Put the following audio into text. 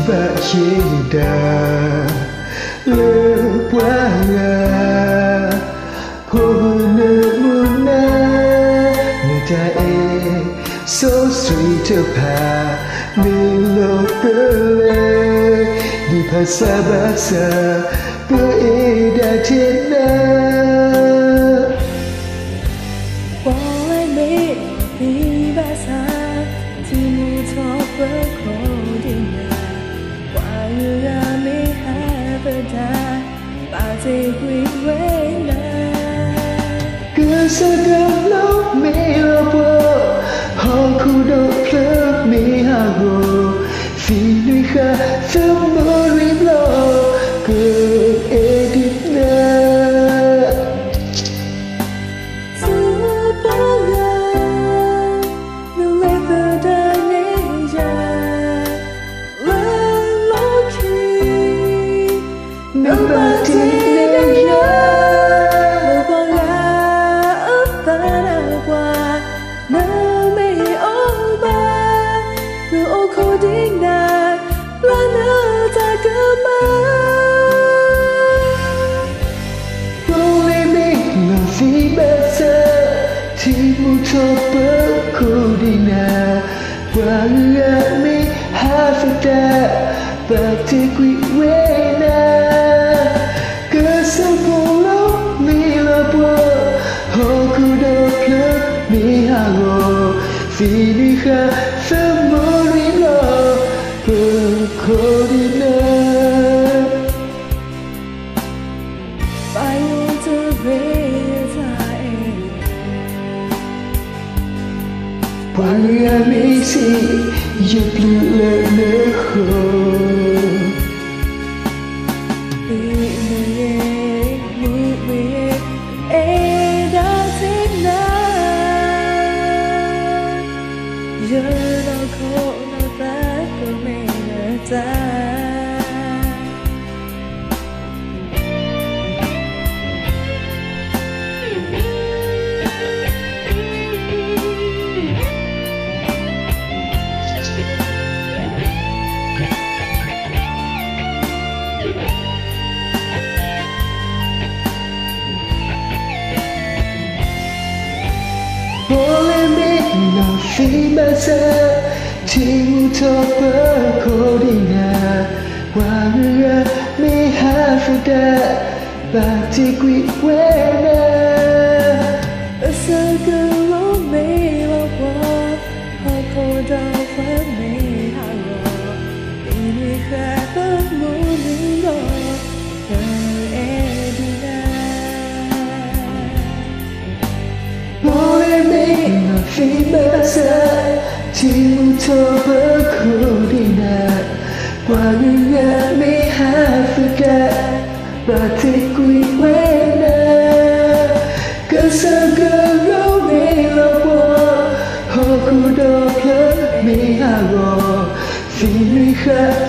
ba chida le pwanga hone muna nita e so sweet to pa milo tele di pasabasa pu ida chena Cause I don't love me love Họ khu đô club me hago Vì nuôi khá phim mơ rìm lo Cơ edit na Mutopa kodina Wanga mi hafita Bakti kwi wena Kasapolo mi lapo Hokudo club mi hago Finika famori lo Kodina Bayo to Wanga mi si Yep lula neho Fi masa Mutopa kodina Wanga mi hafida Bakti kwi wena Asagalo me lawa Hakoda fa me hawa Ini khata mulingo Edina Boleh me Fi masa Mutopa kodina Wanga mi hafida Bakti kwi wena Kasagalo me lawa Hokudo club mi hago Finika